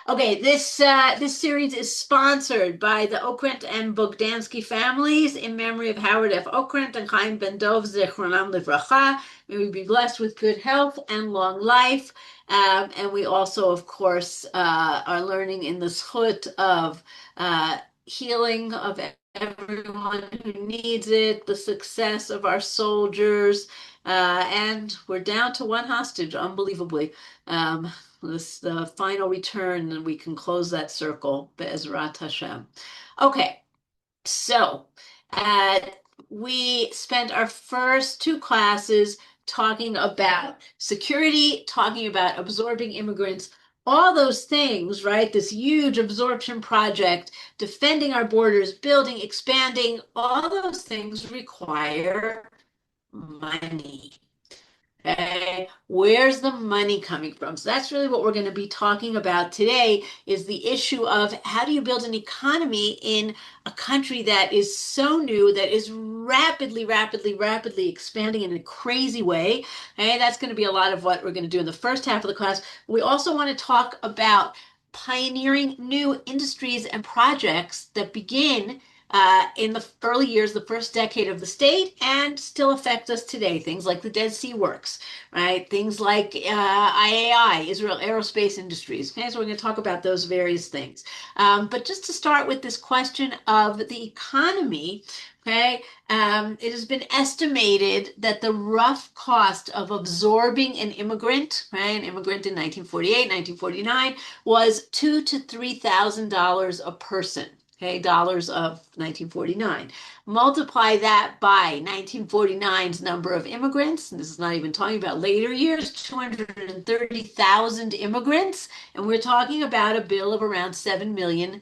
Okay, this series is sponsored by the Okrent and Bogdansky families in memory of Howard F. Okrent and Chaim Ben Dov Zichronam Livracha. May we be blessed with good health and long life. And we also, of course, are learning in the zchut of healing of everyone who needs it, the success of our soldiers, and we're down to one hostage, unbelievably. Um, this the final return, and we can close that circle, Be'ezrat Hashem. Okay, so uh, we spent our first two classes talking about security, talking about absorbing immigrants, all those things, right? This huge absorption project, defending our borders, building, expanding, all those things require money. Okay, where's the money coming from? So that's really what we're going to be talking about today is the issue of how do you build an economy in a country that is so new, that is rapidly expanding in a crazy way. Okay, that's going to be a lot of what we're going to do in the first half of the class. We also want to talk about pioneering new industries and projects that begin in the early years, the first decade of the state, and still affect us today. Things like the Dead Sea Works, right? Things like IAI, Israel Aerospace Industries. Okay, so we're going to talk about those various things. But just to start with this question of the economy, okay, it has been estimated that the rough cost of absorbing an immigrant, right, an immigrant in 1948, 1949, was $2,000 to $3,000 a person. Okay, dollars of 1949. Multiply that by 1949's number of immigrants, and this is not even talking about later years, 230,000 immigrants, and we're talking about a bill of around $7 million.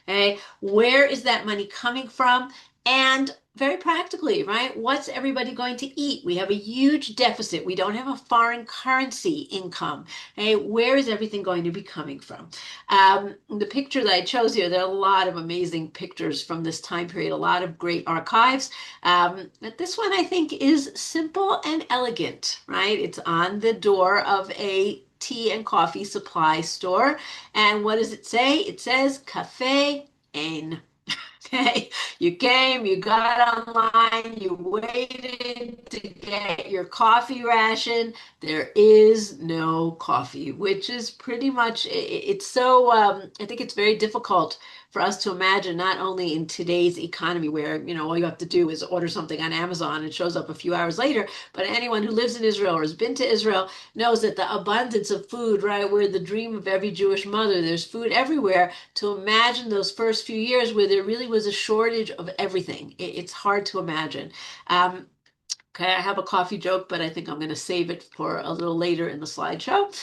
Okay, where is that money coming from? And very practically, right? What's everybody going to eat? We have a huge deficit. We don't have a foreign currency income. Okay, where is everything going to be coming from? The picture that I chose here, there are a lot of amazing pictures from this time period, a lot of great archives. But this one I think is simple and elegant, right? It's on the door of a tea and coffee supply store. And what does it say? It says Cafe Ain. Okay, you came, you got online, you waited to get your coffee ration. There is no coffee, which is pretty much it's so I think it's very difficult for us to imagine, not only in today's economy where, all you have to do is order something on Amazon, it shows up a few hours later, but anyone who lives in Israel or has been to Israel knows that the abundance of food, right, we're the dream of every Jewish mother. There's food everywhere. To imagine those first few years where there really was a shortage of everything, it's hard to imagine. Okay, I have a coffee joke, but I think I'm going to save it for a little later in the slideshow.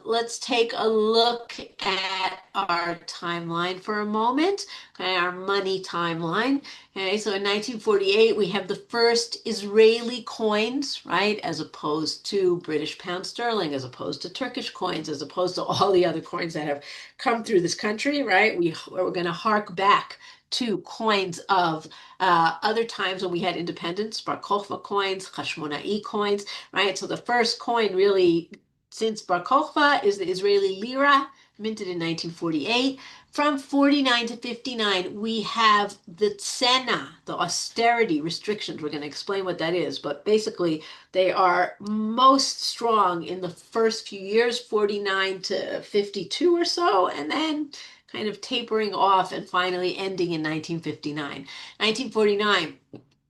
Let's take a look at our timeline for a moment. Okay, our money timeline. Okay, so in 1948, we have the first Israeli coins, right, as opposed to British pound sterling, as opposed to Turkish coins, as opposed to all the other coins that have come through this country, right? We're going to hark back to coins of other times when we had independence, Bar Kokhba coins, Hashmona'i coins, right? So the first coin really since Bar Kokhba is the Israeli lira, minted in 1948. From 49 to 59, we have the tsena, the austerity restrictions. We're going to explain what that is, but basically they are most strong in the first few years, 49 to 52 or so, and then kind of tapering off and finally ending in 1959. 1949,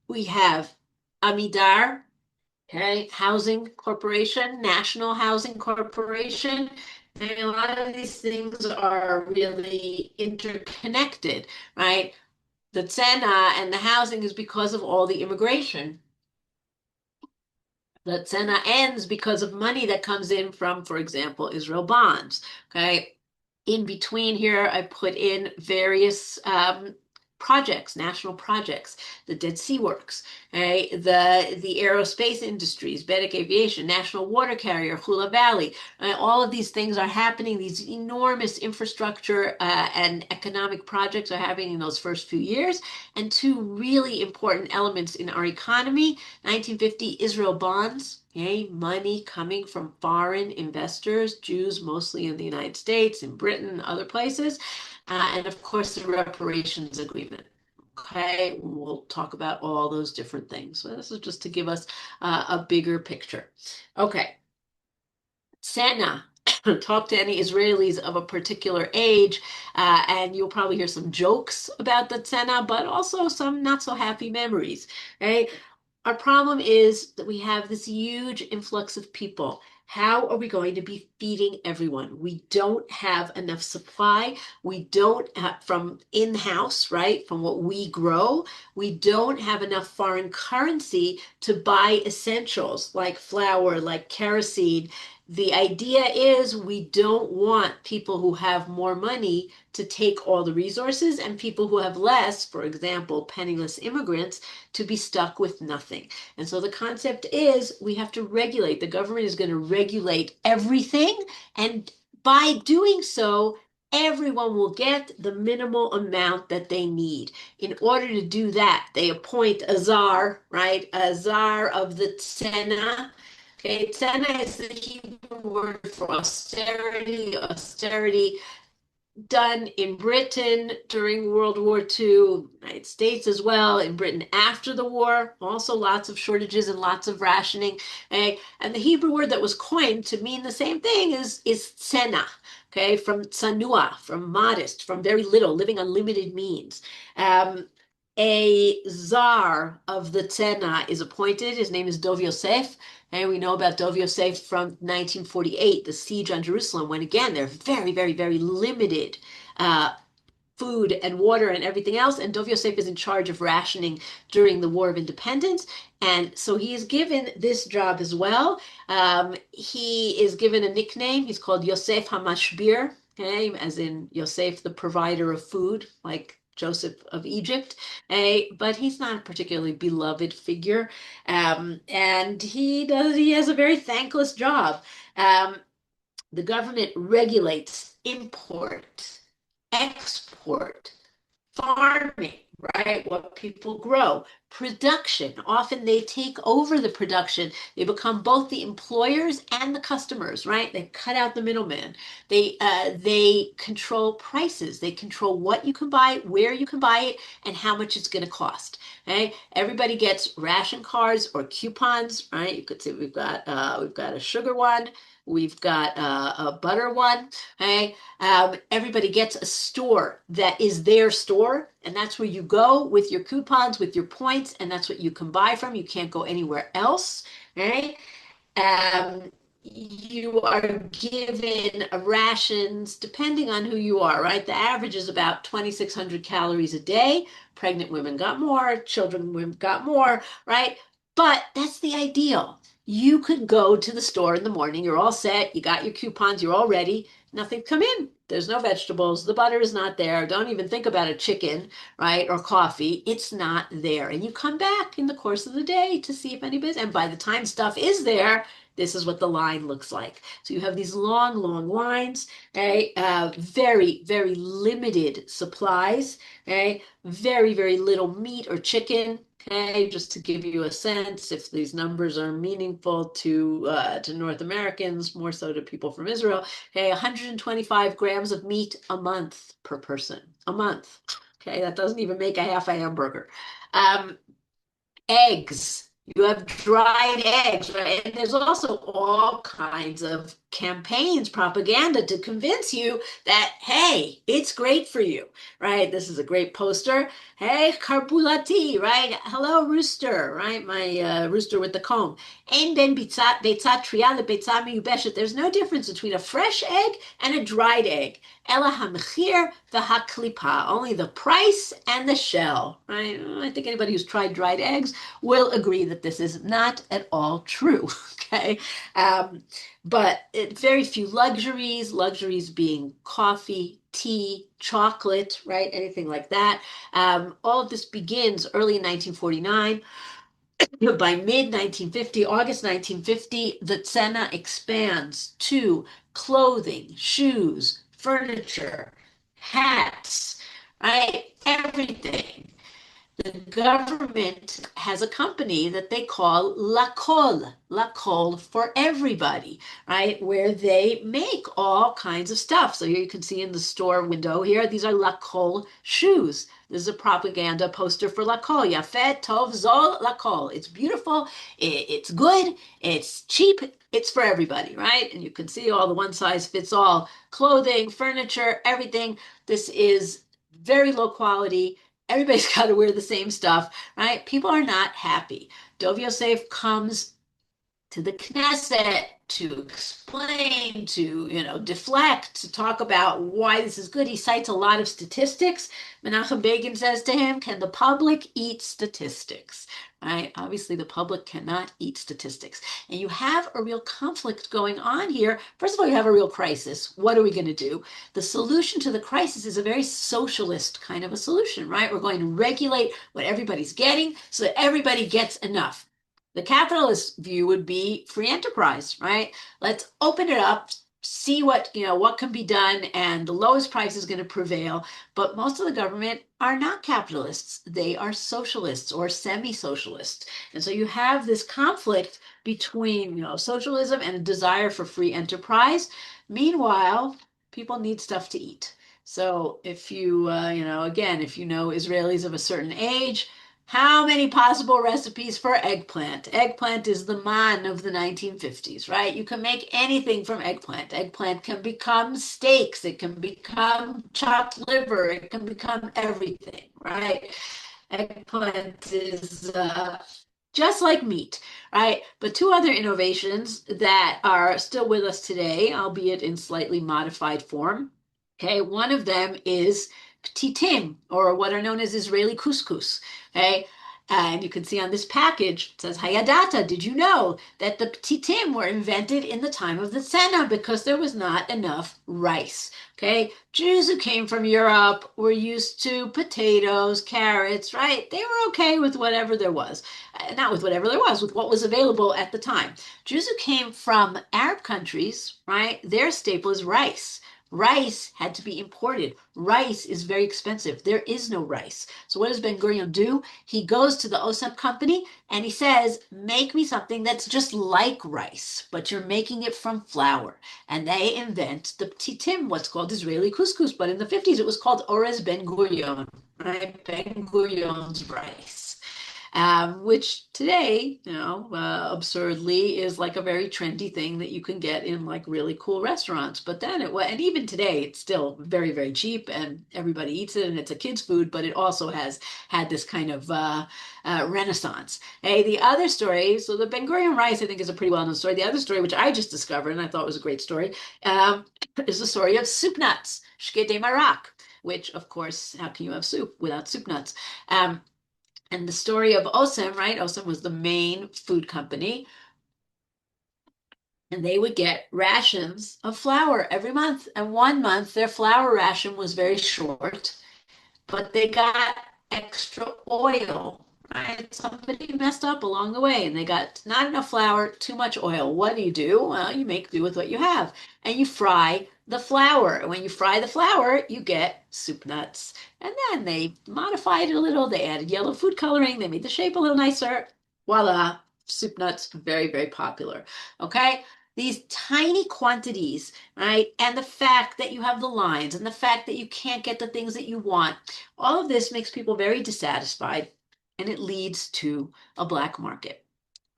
we have Amidar, okay, Housing Corporation, National Housing Corporation. And a lot of these things are really interconnected, right? The Tsena and the housing is because of all the immigration. The Tsena ends because of money that comes in from, for example, Israel bonds. Okay. In between here, I put in various projects, national projects, the Dead Sea Works, right? The aerospace industries, Bedek Aviation, National Water Carrier, Hula Valley. All of these things are happening. These enormous infrastructure and economic projects are happening in those first few years. And two really important elements in our economy: 1950 Israel bonds. Okay, money coming from foreign investors, Jews mostly in the United States, in Britain, other places, and of course the reparations agreement. Okay, we'll talk about all those different things. So this is just to give us a bigger picture. Okay, Sena. Talk to any Israelis of a particular age, and you'll probably hear some jokes about the Sena, but also some not so happy memories. Right? Our problem is that we have this huge influx of people. How are we going to be feeding everyone? We don't have enough supply. We don't have from in-house, right? From what we grow. We don't have enough foreign currency to buy essentials like flour, like kerosene. The idea is we don't want people who have more money to take all the resources and people who have less, for example, penniless immigrants, to be stuck with nothing. And so the concept is we have to regulate. The government is going to regulate everything. And by doing so, everyone will get the minimal amount that they need. In order to do that, they appoint a czar, right? A czar of the Tsena. Okay, Tsena is the Hebrew word for austerity. Austerity done in Britain during World War II, United States as well, in Britain after the war, also lots of shortages and lots of rationing. Okay? And the Hebrew word that was coined to mean the same thing is tsena, okay, from tsanua, from modest, from very little, living on limited means. A czar of the Tsena is appointed. His name is Dov Yosef. And we know about Dov Yosef from 1948, the siege on Jerusalem, when again, they're very, very, very limited uh, food and water and everything else. And Dov Yosef is in charge of rationing during the War of Independence. And so he is given this job as well. He is given a nickname. He's called Yosef HaMashbir, okay, as in Yosef, the provider of food, like Joseph of Egypt. But he's not a particularly beloved figure. And he has a very thankless job. Um, the government regulates import, export, farming, right? What people grow, production. Often they take over the production. They become both the employers and the customers, right? They cut out the middleman. They control prices. They control what you can buy, where you can buy it, and how much it's going to cost. Okay? Everybody gets ration cards or coupons, right? You could say we've got a sugar one. We've got a butter one. Okay? Everybody gets a store that is their store, and that's where you go with your coupons, with your points, and that's what you can buy from. You can't go anywhere else, right? You are given rations depending on who you are, right? The average is about 2,600 calories a day. Pregnant women got more, children women got more, right? But that's the ideal. You could go to the store in the morning, you're all set, you got your coupons, you're all ready, nothing come in. There's no vegetables, the butter is not there. Don't even think about a chicken, right? Or coffee. It's not there. And you come back in the course of the day to see if anybody's, and by the time stuff is there, this is what the line looks like. So you have these long, long lines, right? Very, very limited supplies, right? Very, very little meat or chicken. Okay, just to give you a sense, if these numbers are meaningful to North Americans, more so to people from Israel, okay, 125 grams of meat a month per person, a month. Okay, that doesn't even make a half a hamburger. Eggs. You have dried eggs, right? And there's also all kinds of campaigns, propaganda to convince you that, hey, it's great for you, right? This is a great poster. Hey, Karpulati, right? Hello, rooster, right? My rooster with the comb. Ein ben beitzat tria lebeitzat miyubeshet. There's no difference between a fresh egg and a dried egg. Ela hamechir v'haklipa. Only the price and the shell, right? I think anybody who's tried dried eggs will agree that this is not at all true. Okay. Um, but very few luxuries being coffee, tea, chocolate, right? Anything like that. All of this begins early in 1949. By mid 1950, August 1950, the Tsena expands to clothing, shoes, furniture, hats, right? Everything. The government has a company that they call La Col for everybody, right? Where they make all kinds of stuff. So here you can see in the store window here, these are La Col shoes. This is a propaganda poster for La Col. Yafet, Tov, Zol, La Col. It's beautiful, it's good, it's cheap, it's for everybody, right? And you can see all the one size fits all clothing, furniture, everything. This is very low quality. Everybody's got to wear the same stuff, right? People are not happy. Dov Yosef comes to the Knesset to explain, to, deflect, to talk about why this is good. He cites a lot of statistics. Menachem Begin says to him, can the public eat statistics? Right? Obviously, the public cannot eat statistics. And you have a real conflict going on here. First of all, you have a real crisis. What are we going to do? The solution to the crisis is a very socialist kind of a solution, right? We're going to regulate what everybody's getting so that everybody gets enough. The capitalist view would be free enterprise, right? Let's open it up, see what can be done, and the lowest price is going to prevail. But most of the government are not capitalists. They are socialists or semi-socialists. And so you have this conflict between, socialism and a desire for free enterprise. Meanwhile, people need stuff to eat. So if again, if you know Israelis of a certain age, how many possible recipes for eggplant? Eggplant is the man of the 1950s, right? You can make anything from eggplant. Eggplant can become steaks, it can become chopped liver, it can become everything, right? Eggplant is just like meat, right? But two other innovations that are still with us today, albeit in slightly modified form. Okay, one of them is ptitim, or what are known as Israeli couscous. Okay, and you can see on this package, it says, Hayadata, did you know that the ptitim were invented in the time of the Tzena because there was not enough rice? Okay, Jews who came from Europe were used to potatoes, carrots, right? They were okay with whatever there was. Not with whatever there was, with what was available at the time. Jews who came from Arab countries, right? Their staple is rice. Rice had to be imported. Rice is very expensive. There is no rice. So what does Ben Gurion do? He goes to the Osem company and he says, make me something that's just like rice, but you're making it from flour. And they invent the ptitim, what's called Israeli couscous. But in the 50s, it was called Orez Ben Gurion, right? Ben Gurion's rice. Which today, absurdly is like a very trendy thing that you can get in like really cool restaurants. But then and even today, it's still very, very cheap and everybody eats it and it's a kid's food, but it also has had this kind of renaissance. Hey, the other story, so the Ben Gurion rice, I think, is a pretty well known story. The other story, which I just discovered and I thought was a great story, is the story of soup nuts, shkete marak, which, of course, how can you have soup without soup nuts? And the story of Osem, right? Osem was the main food company, and they would get rations of flour every month. And one month, their flour ration was very short, but they got extra oil, right? Somebody messed up along the way and they got not enough flour, too much oil. What do? Well, you make do with what you have and you fry the flour. And when you fry the flour, you get soup nuts. And then they modified it a little. They added yellow food coloring. They made the shape a little nicer. Voila, soup nuts, very, very popular. Okay. These tiny quantities, right? And the fact that you have the lines and the fact that you can't get the things that you want, all of this makes people very dissatisfied and it leads to a black market,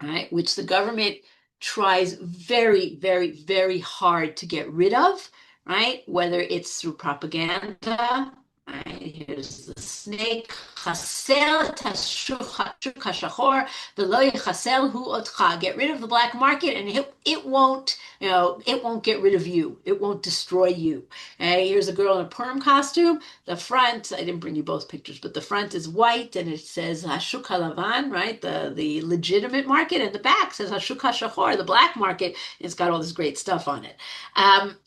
right? Which the government tries very, very, very hard to get rid of, right? Whether it's through propaganda, right? Here's the snake לחסל את השוק השחור ולא יחסל הוא אותך. Get rid of the black market and it won't, it won't get rid of you. It won't destroy you. Okay, here's a girl in a Purim costume. The front, I didn't bring you both pictures, but the front is white and it says Hashuk HaLavan, right? The legitimate market, and the back says Hashuk HaShachor, the black market. It's got all this great stuff on it.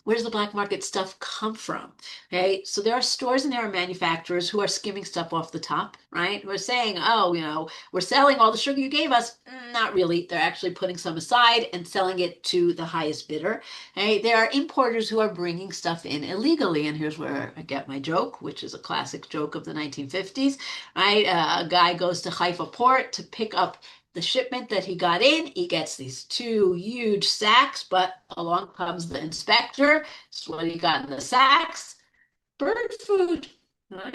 Where does the black market stuff come from? Okay, so there are stores and there are manufacturers who are skimming stuff off the top, right? Who are saying, oh, we're selling all the sugar you gave us. Not really. They're actually putting some aside and selling it to the highest bidder. Okay, there are importers who are bringing stuff in illegally. And here's where I get my joke, which is a classic joke of the 1950s, right? A guy goes to Haifa port to pick up the shipment that he got in. He gets these two huge sacks, but along comes the inspector. So what he got in the sacks? Bird food.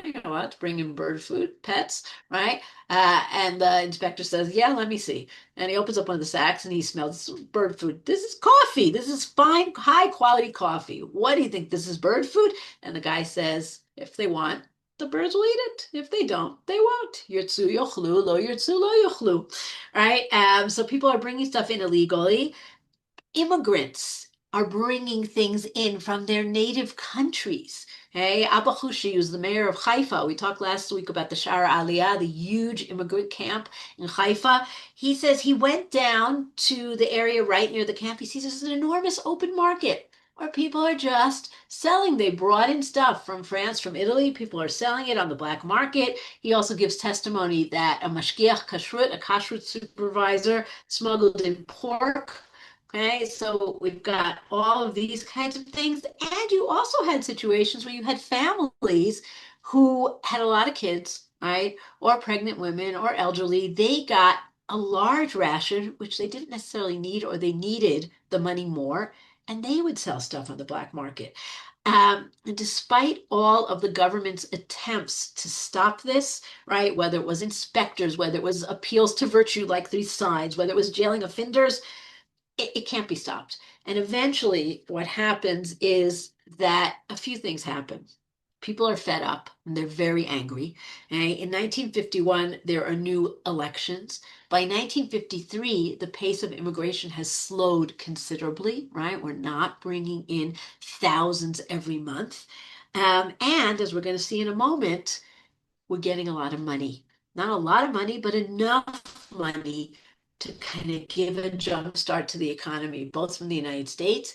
You know what? Bring in bird food, pets, right? And the inspector says, yeah, let me see. And he opens up one of the sacks and he smells bird food. This is coffee. This is fine, high quality coffee. What do you think? This is bird food? And the guy says, if they want, the birds will eat it. If they don't, they won't. Yirtzu yochlu, lo yirtzu lo yochlu, right? So people are bringing stuff in illegally. Immigrants are bringing things in from their native countries. Hey, Abba Hushi was the mayor of Haifa. We talked last week about the Shara Aliyah, the huge immigrant camp in Haifa. He says he went down to the area right near the camp. He sees this is an enormous open market where people are just selling. They brought in stuff from France, from Italy. People are selling it on the black market. He also gives testimony that a mashgiach kashrut, a kashrut supervisor, smuggled in pork. Okay, so we've got all of these kinds of things. And you also had situations where you had families who had a lot of kids, right? Or pregnant women or elderly. They got a large ration, which they didn't necessarily need, or they needed the money more, and they would sell stuff on the black market. And despite all of the government's attempts to stop this, right, whether it was inspectors, whether it was appeals to virtue like these signs, whether it was jailing offenders, it can't be stopped. And eventually, what happens is that a few things happen. People are fed up and they're very angry. Okay? In 1951, there are new elections. By 1953, the pace of immigration has slowed considerably, right? We're not bringing in thousands every month. And as we're going to see in a moment, we're getting a lot of money. Not a lot of money, but enough money to kind of give a jump start to the economy, both from the United States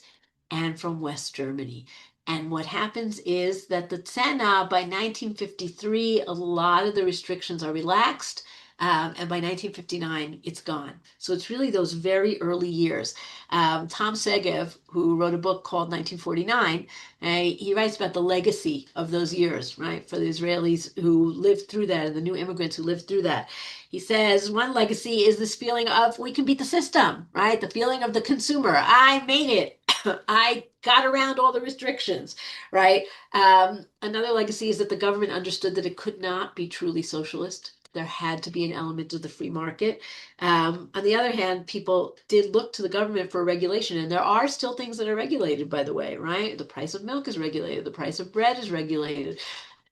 and from West Germany. And what happens is that the Tzena, by 1953, a lot of the restrictions are relaxed. And by 1959, it's gone. So it's really those very early years. Tom Segev, who wrote a book called 1949, he writes about the legacy of those years, right, for the Israelis who lived through that and the new immigrants who lived through that. He says one legacy is this feeling of we can beat the system, right? The feeling of the consumer. I made it. I got around all the restrictions, right? Another legacy is that the government understood that it could not be truly socialist. There had to be an element of the free market. On the other hand, people did look to the government for regulation, and there are still things that are regulated, by the way, right? The price of milk is regulated, the price of bread is regulated.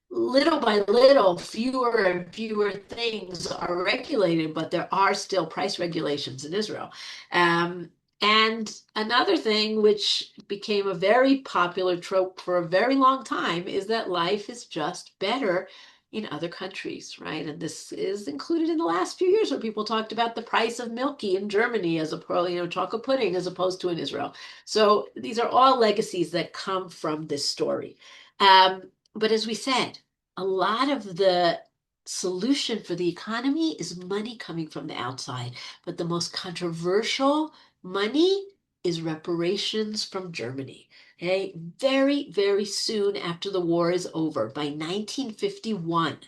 Little by little, fewer and fewer things are regulated, but there are still price regulations in Israel. And another thing which became a very popular trope for a very long time is that life is just better in other countries, right? And this is included in the last few years where people talked about the price of milky in Germany as a chocolate pudding as opposed to in Israel. So these are all legacies that come from this story. But as we said, a lot of the solution for the economy is money coming from the outside. But the most controversial money is reparations from Germany. Okay, very, very soon after the war is over, by 1951,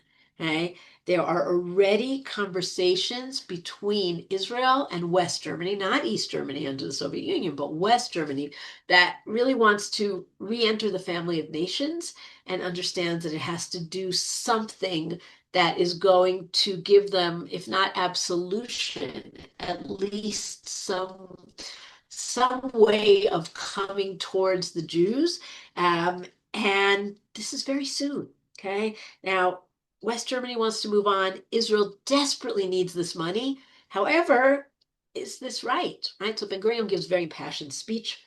okay, there are already conversations between Israel and West Germany, not East Germany under the Soviet Union, but West Germany, that really wants to re-enter the family of nations and understands that it has to do something that is going to give them, if not absolution, at least some way of coming towards the Jews. And this is very soon. Okay. Now, West Germany wants to move on. Israel desperately needs this money. However, is this right? Right? So Ben Gurion gives very impassioned speech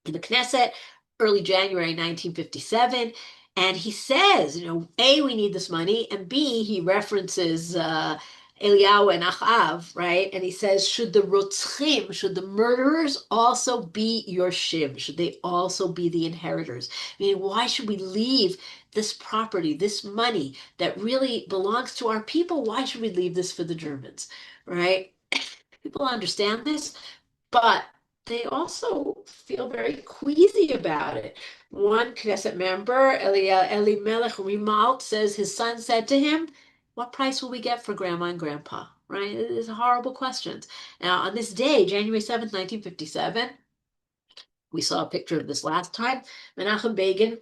in the Knesset early January 1957. And he says, A, we need this money, and B, he references Eliyahu and Achav, right? And he says, should the rotzchim, should the murderers also be your shiv? Should they also be the inheritors? I mean, why should we leave this property, this money that really belongs to our people? Why should we leave this for the Germans, right? People understand this, but they also feel very queasy about it. One Knesset member, Elimelech Rimalt, says his son said to him, "What price will we get for grandma and grandpa?" Right? It is horrible questions. Now, on this day, January 7th, 1957, we saw a picture of this last time. Menachem Begin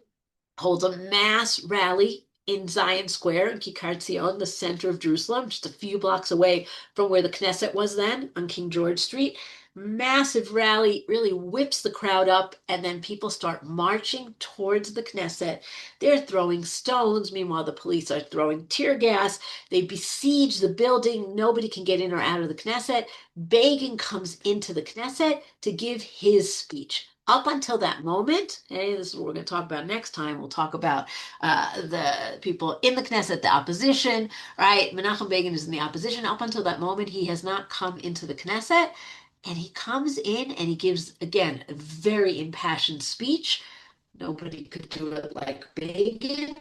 holds a mass rally in Zion Square in Kikar Tzion, the center of Jerusalem, just a few blocks away from where the Knesset was then on King George Street. Massive rally, really whips the crowd up, and then people start marching towards the Knesset. They're throwing stones. Meanwhile, the police are throwing tear gas. They besiege the building. Nobody can get in or out of the Knesset. Begin comes into the Knesset to give his speech. Up until that moment, hey, this is what we're going to talk about next time. We'll talk about the people in the Knesset, the opposition, right? Menachem Begin is in the opposition. Up until that moment, he has not come into the Knesset. And he comes in and he gives, again, a very impassioned speech. Nobody could do it like Begin.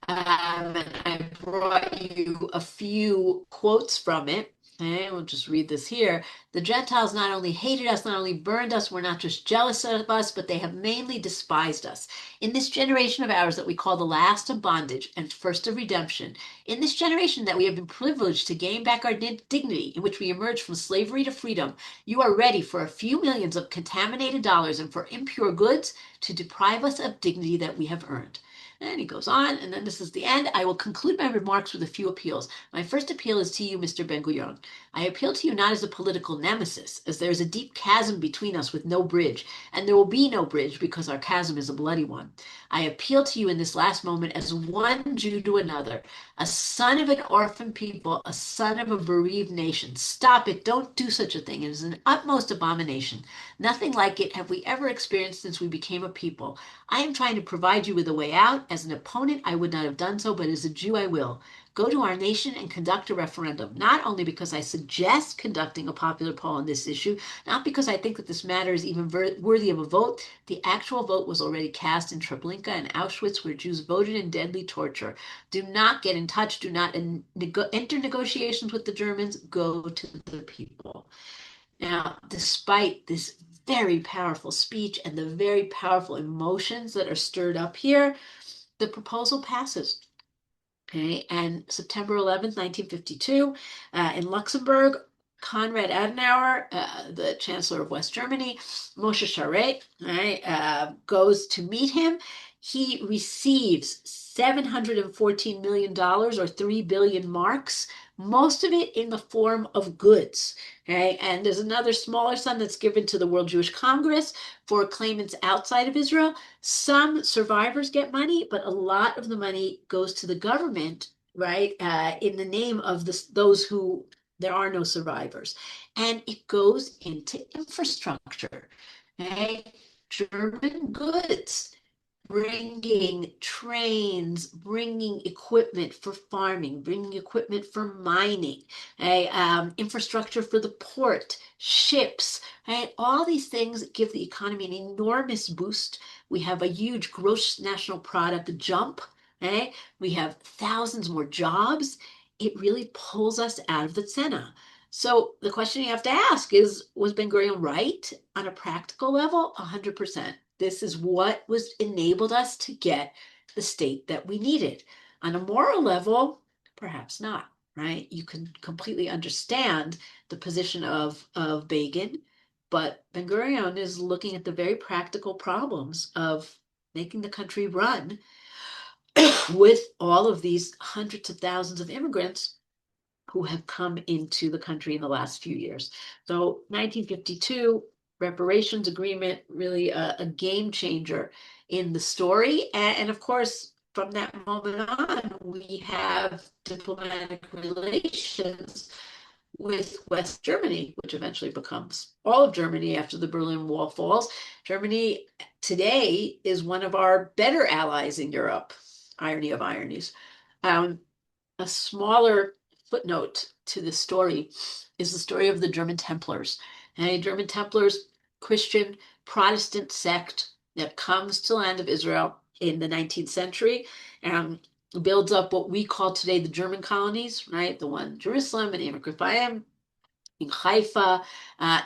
And I brought you a few quotes from it. Okay, we'll just read this here. The Gentiles not only hated us, not only burned us, were not just jealous of us, but they have mainly despised us. In this generation of ours that we call the last of bondage and first of redemption, in this generation that we have been privileged to gain back our dignity, in which we emerge from slavery to freedom, you are ready for a few millions of contaminated dollars and for impure goods to deprive us of dignity that we have earned. And he goes on, and then this is the end. I will conclude my remarks with a few appeals. My first appeal is to you, Mr. Ben-Gurion. I appeal to you not as a political nemesis, as there is a deep chasm between us with no bridge, and there will be no bridge because our chasm is a bloody one. I appeal to you in this last moment as one Jew to another, a son of an orphan people, a son of a bereaved nation. Stop it. Don't do such a thing. It is an utmost abomination. Nothing like it have we ever experienced since we became a people. I am trying to provide you with a way out. As an opponent, I would not have done so, but as a Jew, I will. Go to our nation and conduct a referendum, not only because I suggest conducting a popular poll on this issue, not because I think that this matter is even worthy of a vote. The actual vote was already cast in Treblinka and Auschwitz, where Jews voted in deadly torture. Do not get in touch. Do not enter negotiations with the Germans. Go to the people. Now, despite this very powerful speech and the very powerful emotions that are stirred up here, the proposal passes. Okay, and September 11th, 1952, in Luxembourg, Konrad Adenauer, the Chancellor of West Germany, Moshe Sharett, right, goes to meet him. He receives $714 million or 3 billion marks, most of it in the form of goods. Okay, and there's another smaller sum that's given to the World Jewish Congress for claimants outside of Israel. Some survivors get money, but a lot of the money goes to the government, right? In the name of those who there are no survivors. And it goes into infrastructure, okay? German goods, bringing trains, bringing equipment for farming, bringing equipment for mining, okay? Infrastructure for the port, ships, right? All these things give the economy an enormous boost. We have a huge gross national product jump, okay? We have thousands more jobs. It really pulls us out of the tzena. So the question you have to ask is, was Ben Gurion right on a practical level? 100%. This is what was enabled us to get the state that we needed. On a moral level, perhaps not, right? You can completely understand the position of Begin, but Ben Gurion is looking at the very practical problems of making the country run with all of these hundreds of thousands of immigrants who have come into the country in the last few years. So 1952 reparations agreement, really a game changer in the story. And of course, from that moment on, we have diplomatic relations with West Germany, which eventually becomes all of Germany after the Berlin Wall falls. Germany today is one of our better allies in Europe. Irony of ironies. Um, a smaller footnote to this story is the story of the German Templars. And German Templars, Christian Protestant sect that comes to the land of Israel in the 19th century and builds up what we call today the German colonies, right? The one in Jerusalem and Emek Rephaim, in Haifa,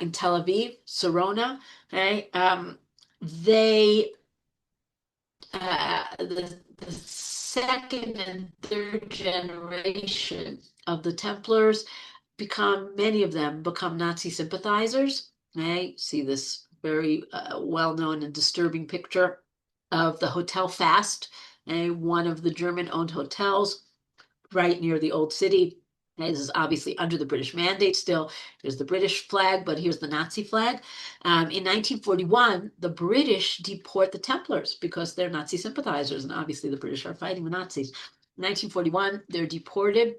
in Tel Aviv, Sarona, right? They the second and third generation of the Templars many of them become Nazi sympathizers. Right? See this very well-known and disturbing picture of the Hotel Fast, one of the German-owned hotels right near the old city. This is obviously under the British mandate still. There's the British flag, but here's the Nazi flag. In 1941, the British deport the Templars because they're Nazi sympathizers, and obviously the British are fighting the Nazis. In 1941, they're deported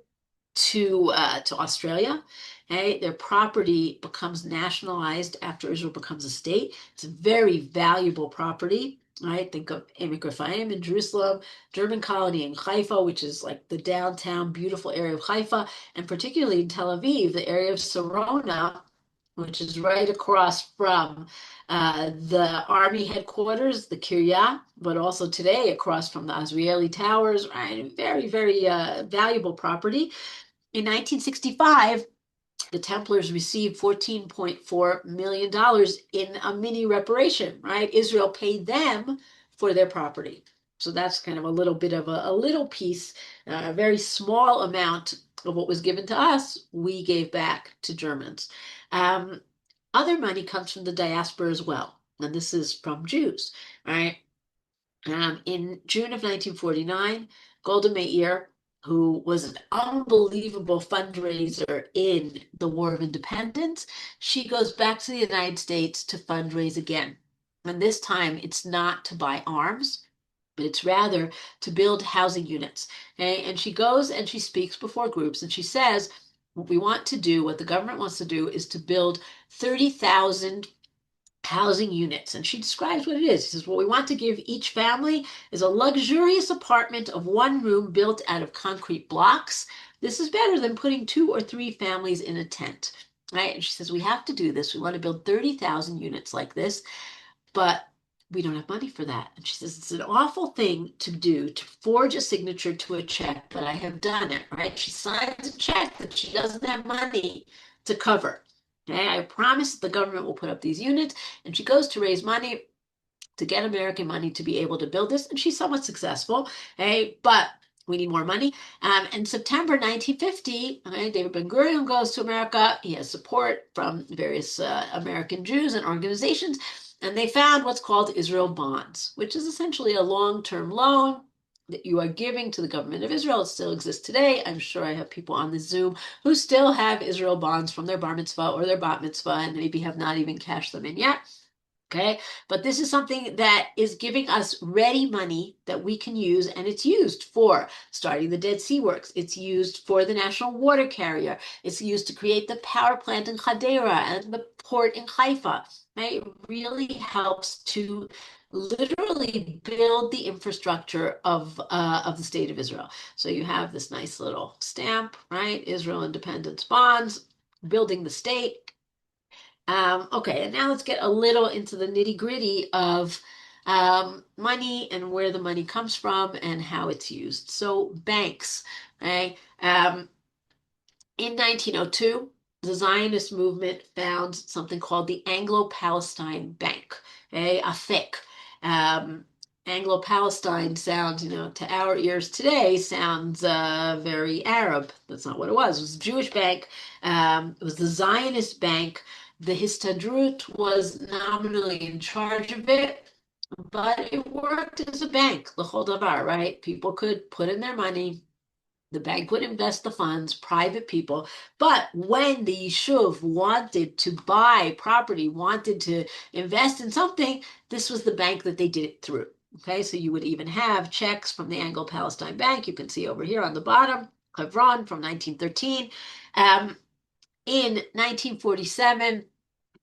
to Australia. Okay? Their property becomes nationalized after Israel becomes a state. It's a very valuable property. Right? Think of Emek Rephaim in Jerusalem, German colony in Haifa, which is like the downtown beautiful area of Haifa, and particularly in Tel Aviv, the area of Sarona, which is right across from the army headquarters, the Kiryat, but also today across from the Azrieli Towers, right? Very, very valuable property. In 1965, the Templars received $14.4 million in a mini reparation, right? Israel paid them for their property. So that's kind of a little bit of a little piece, a very small amount of what was given to us, we gave back to Germans. Other money comes from the diaspora as well, and this is from Jews, right? In June of 1949, Golda Meir, who was an unbelievable fundraiser in the War of Independence, she goes back to the United States to fundraise again. And this time it's not to buy arms, but it's rather to build housing units. Okay? And she goes and she speaks before groups and she says, what we want to do, what the government wants to do is to build 30,000 housing units. And she describes what it is. She says, what we want to give each family is a luxurious apartment of one room built out of concrete blocks. This is better than putting 2 or 3 families in a tent. Right? And she says, we have to do this. We want to build 30,000 units like this, but we don't have money for that. And she says, it's an awful thing to do, to forge a signature to a check, but I have done it, right? She signs a check that she doesn't have money to cover. Okay, I promise the government will put up these units, and she goes to raise money to get American money to be able to build this, and she's somewhat successful. Okay, but we need more money. In September 1950, okay, David Ben-Gurion goes to America. He has support from various American Jews and organizations, and they found what's called Israel bonds, which is essentially a long-term loan that you are giving to the government of Israel. It still exists today. I'm sure I have people on the Zoom who still have Israel bonds from their bar mitzvah or their bat mitzvah and maybe have not even cashed them in yet. Okay, but this is something that is giving us ready money that we can use, and it's used for starting the Dead Sea Works. It's used for the National Water Carrier. It's used to create the power plant in Hadera and the port in Haifa. Right? It really helps to literally build the infrastructure of the state of Israel. So you have this nice little stamp, right? Israel Independence Bonds, building the state. Okay, and now let's get a little into the nitty-gritty of money and where the money comes from and how it's used. So banks, right? In 1902, the Zionist movement found something called the Anglo-Palestine Bank, okay, AFEC. Anglo-Palestine sounds, to our ears today, sounds very Arab. That's not what it was. It was a Jewish bank. It was the Zionist bank. The Histadrut was nominally in charge of it, but it worked as a bank, l'chol davar, right? People could put in their money. The bank would invest the funds, private people. But when the Yishuv wanted to buy property, wanted to invest in something, this was the bank that they did it through. Okay, so you would even have checks from the Anglo-Palestine Bank. You can see over here on the bottom, Hebron from 1913. In 1947,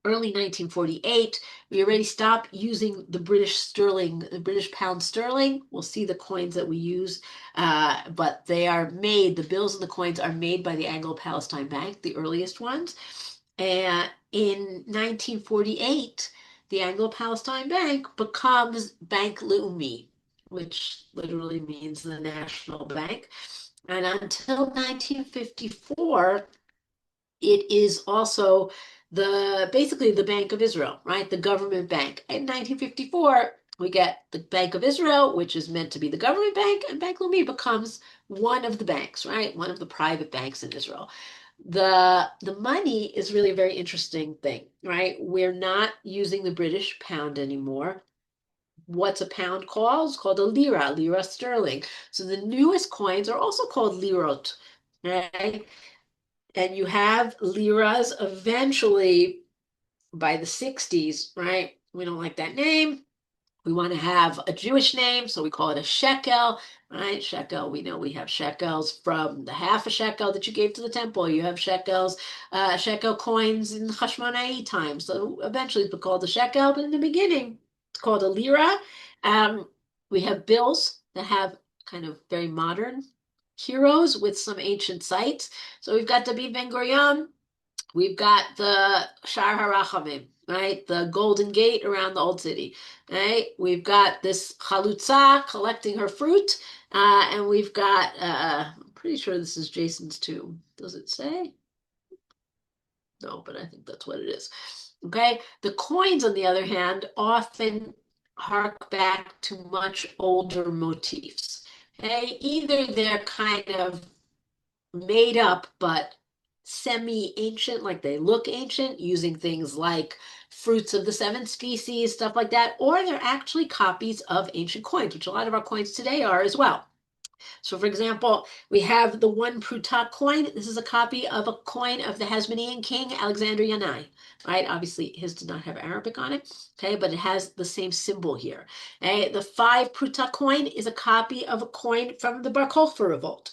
early 1948, we already stopped using the British sterling, the British pound sterling. We'll see the coins that we use, but they are made, the bills and the coins are made by the Anglo-Palestine Bank, the earliest ones. And in 1948, the Anglo-Palestine Bank becomes Bank Leumi, which literally means the national bank. And until 1954, it is also the basically the Bank of Israel, right? The government bank. In 1954, we get the Bank of Israel, which is meant to be the government bank, and Bank Leumi becomes one of the banks, right? One of the private banks in Israel. The money is really a very interesting thing, right? We're not using the British pound anymore. What's a pound called? It's called a lira, lira sterling. So the newest coins are also called lirot, right? And you have liras eventually by the 60s, right? We don't like that name. We want to have a Jewish name, so we call it a shekel, right? Shekel, we know we have shekels from the half a shekel that you gave to the temple. You have shekels, shekel coins in Hashmona'i times. So eventually it's called a shekel, but in the beginning it's called a lira. Um, we have bills that have kind of very modern heroes with some ancient sites. So we've got David Ben Gurion, we've got the Shar HaRachamim, right? The Golden Gate around the Old City, right? We've got this Chalutza collecting her fruit, and we've got, I'm pretty sure this is Jason's tomb. Does it say? No, but I think that's what it is. Okay. The coins, on the other hand, often hark back to much older motifs. Okay. Either they're kind of made up, but semi-ancient, like they look ancient, using things like fruits of the seven species, stuff like that, or they're actually copies of ancient coins, which a lot of our coins today are as well. So, for example, we have the one Pruta coin. This is a copy of a coin of the Hasmonean king Alexander Yanai, right? Obviously, his did not have Arabic on it, okay, but it has the same symbol here. Okay? The five Pruta coin is a copy of a coin from the Bar Kokhba revolt.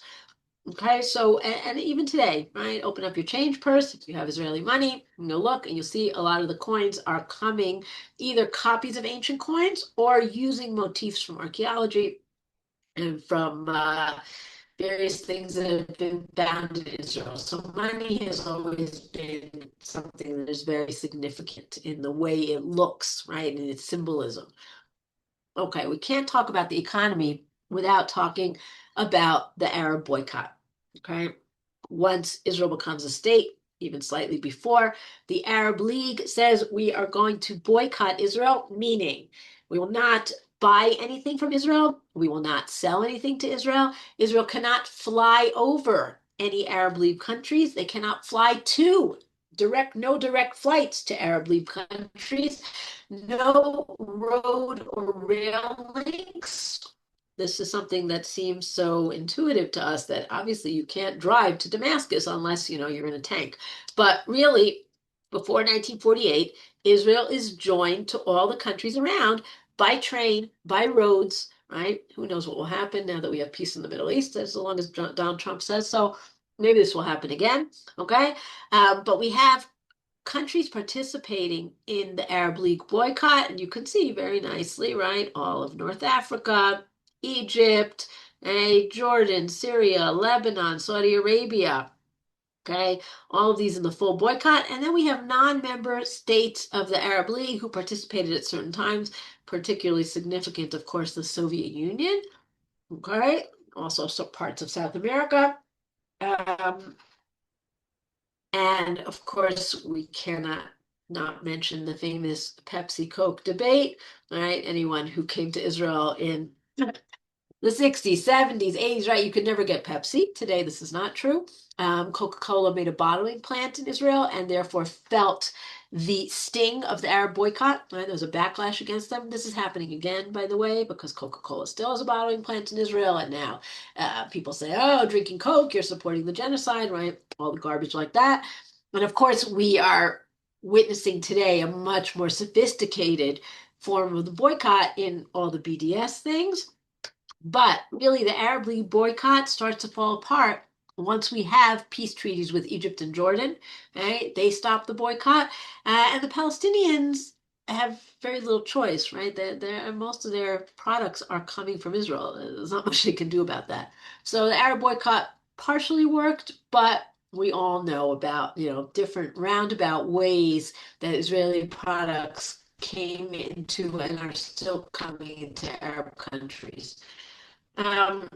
Okay, so and even today, right? Open up your change purse if you have Israeli money, and you'll look and you'll see a lot of the coins are coming either copies of ancient coins or using motifs from archaeology and from various things that have been found in Israel. So money has always been something that is very significant in the way it looks, right? In its symbolism. Okay, we can't talk about the economy without talking about the Arab boycott. Okay, once Israel becomes a state, even slightly before, the Arab League says we are going to boycott Israel, meaning we will not buy anything from Israel, we will not sell anything to Israel. Israel cannot fly over any Arab League countries, they cannot fly to no direct flights to Arab League countries, no road or rail links. This is something that seems so intuitive to us that obviously you can't drive to Damascus unless, you're in a tank. But really, before 1948, Israel is joined to all the countries around by train, by roads, right? Who knows what will happen now that we have peace in the Middle East, as long as Donald Trump says so. Maybe this will happen again, okay? But we have countries participating in the Arab League boycott, and you can see very nicely, right? All of North Africa, Egypt, Jordan, Syria, Lebanon, Saudi Arabia. Okay, all of these in the full boycott. And then we have non-member states of the Arab League who participated at certain times, particularly significant, of course, the Soviet Union. Okay, also some parts of South America. Um, and of course, we cannot not mention the famous Pepsi Coke debate, right? Anyone who came to Israel in the 60s, 70s, 80s, right? You could never get Pepsi. Today, this is not true. Coca-Cola made a bottling plant in Israel and therefore felt the sting of the Arab boycott. Right? There was a backlash against them. This is happening again, by the way, because Coca-Cola still has a bottling plant in Israel. And now people say, oh, drinking Coke, you're supporting the genocide, right? All the garbage like that. And of course, we are witnessing today a much more sophisticated form of the boycott in all the BDS things. But really, the Arab League boycott starts to fall apart once we have peace treaties with Egypt and Jordan. Right? They stop the boycott, and the Palestinians have very little choice. Right? Most of their products are coming from Israel. There's not much they can do about that. So the Arab boycott partially worked, but we all know about different roundabout ways that Israeli products came into and are still coming into Arab countries. Um,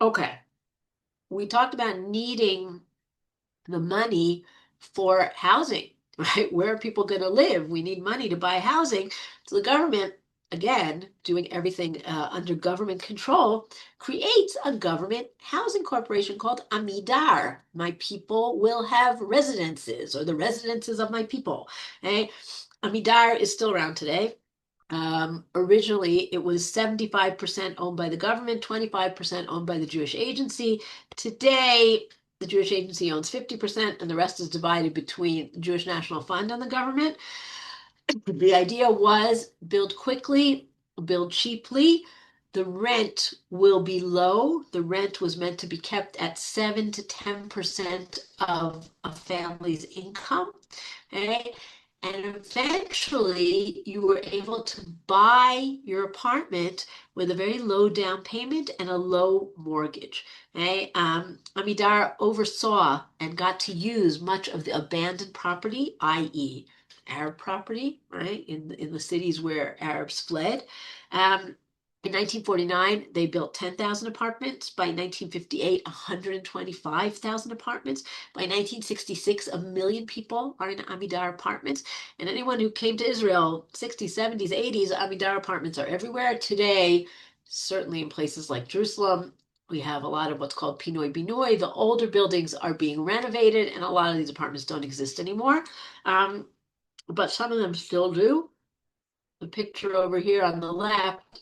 okay. We talked about needing the money for housing, right? Where are people going to live? We need money to buy housing. So the government, again, doing everything under government control, creates a government housing corporation called Amidar. My people will have residences, or the residences of my people. Okay? Amidar is still around today. Originally, it was 75% owned by the government, 25% owned by the Jewish Agency. Today, the Jewish Agency owns 50%, and the rest is divided between the Jewish National Fund and the government. The idea was build quickly, build cheaply. The rent will be low. The rent was meant to be kept at 7 to 10% of a family's income. Okay? And eventually you were able to buy your apartment with a very low down payment and a low mortgage. Okay? Amidar oversaw and got to use much of the abandoned property, i.e., Arab property, right, in the cities where Arabs fled. In 1949, they built 10,000 apartments. By 1958, 125,000 apartments. By 1966, a million people are in Amidar apartments. And anyone who came to Israel, 60s, 70s, 80s, Amidar apartments are everywhere. Today, certainly in places like Jerusalem, we have a lot of what's called Pinoi Binoi. The older buildings are being renovated, and a lot of these apartments don't exist anymore. But some of them still do. The picture over here on the left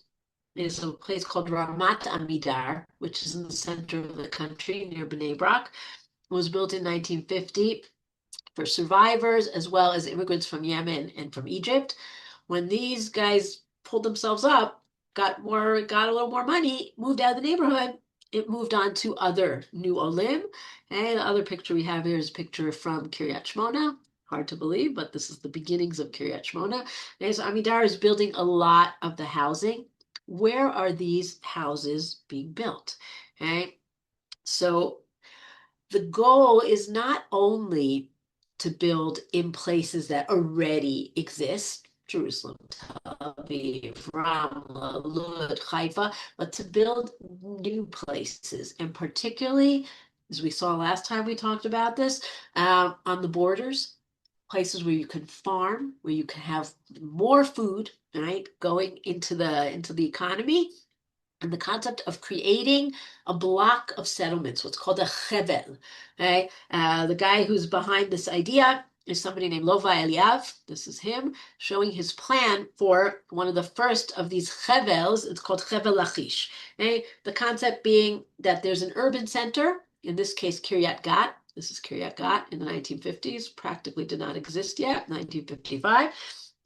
is a place called Ramat Amidar, which is in the center of the country near Bnei Brak. It was built in 1950 for survivors as well as immigrants from Yemen and from Egypt. When these guys pulled themselves up, got a little more money, moved out of the neighborhood, it moved on to other new olim. And the other picture we have here is a picture from Kiryat Shmona. Hard to believe, but this is the beginnings of Kiryat Shmona. And so Amidar is building a lot of the housing. Where are these houses being built? Okay, so the goal is not only to build in places that already exist, Jerusalem, Tel Aviv, Ramla, Lod, Haifa, but to build new places, and particularly, as we saw last time we talked about this, on the borders, places where you can farm, where you can have more food, right, going into the economy, and the concept of creating a block of settlements, what's called a chevel. Okay? The guy who's behind this idea is somebody named Lova Eliav. This is him showing his plan for one of the first of these chevels. It's called Chevel Lachish. Okay? The concept being that there's an urban center, in this case, Kiryat Gat. This is Kiryat Gat in the 1950s, practically did not exist yet, 1955.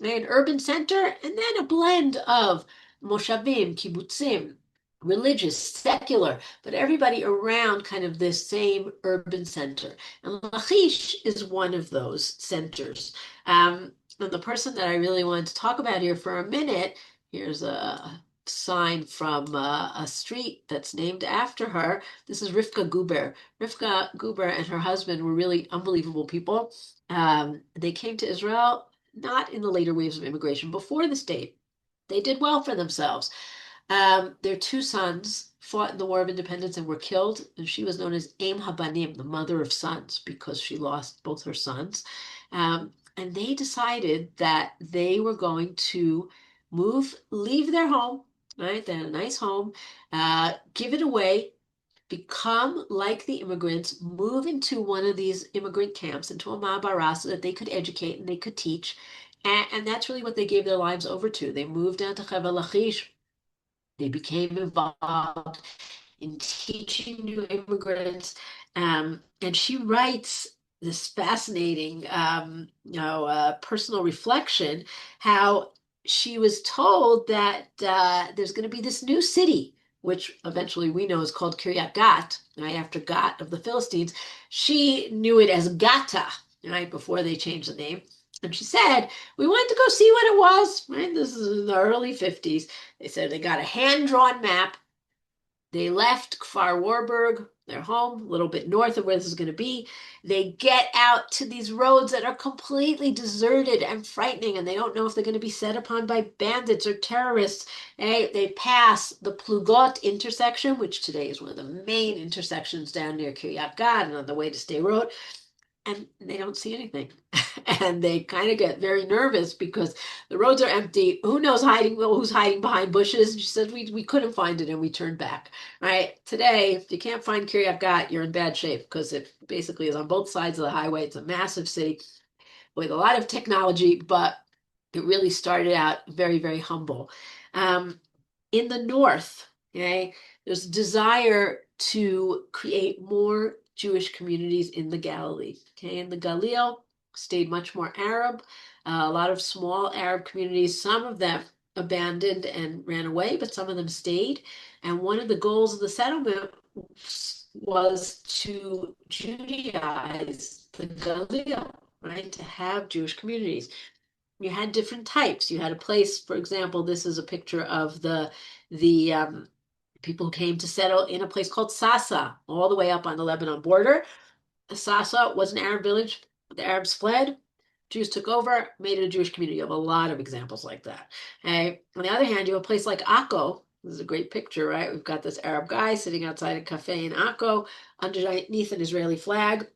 An urban center, and then a blend of moshavim, kibbutzim, religious, secular, but everybody around kind of this same urban center. And Lachish is one of those centers. And the person that I really wanted to talk about here for a minute, here's a sign from a street that's named after her. This is Rivka Guber. Rivka Guber and her husband were really unbelievable people. They came to Israel not in the later waves of immigration before this date. They did well for themselves. Their two sons fought in the War of Independence and were killed, and she was known as Aim Habanim, the mother of sons, because she lost both her sons. And they decided that they were going to leave their home, right? They had a nice home, give it away, become like the immigrants, move into one of these immigrant camps, into a ma'abara, so that they could educate and they could teach. And that's really what they gave their lives over to. They moved down to Chevel Lachish. They became involved in teaching new immigrants. And she writes this fascinating, personal reflection, how she was told that there's going to be this new city, which eventually we know is called Kiryat Gat, right after Gat of the Philistines. She knew it as Gata, right before they changed the name. And she said, we went to go see what it was, right? This is in the early 50s. They said they got a hand-drawn map. They left Kfar Warburg, their home, a little bit north of where this is going to be. They get out to these roads that are completely deserted and frightening, and they don't know if they're going to be set upon by bandits or terrorists. They pass the Plugot intersection, which today is one of the main intersections down near Kiryat Gat and on the way to Sderot, and they don't see anything. And they kind of get very nervous because the roads are empty. Who knows who's hiding behind bushes? She said we couldn't find it and we turned back. Right. Today, if you can't find Kiryat Gat, you're in bad shape because it basically is on both sides of the highway. It's a massive city with a lot of technology, but it really started out very, very humble. In the north, okay, there's a desire to create more Jewish communities in the Galilee. Okay, in the Galil stayed much more Arab, a lot of small Arab communities, some of them abandoned and ran away, but some of them stayed. And one of the goals of the settlement was to Judaize the Galil, right? To have Jewish communities. You had different types. You had a place, for example, this is a picture of the people who came to settle in a place called Sasa, all the way up on the Lebanon border. Sasa was an Arab village. The Arabs fled. Jews took over, made it a Jewish community. You have a lot of examples like that. Okay? On the other hand, you have a place like Akko. This is a great picture, right? We've got this Arab guy sitting outside a cafe in Akko underneath an Israeli flag.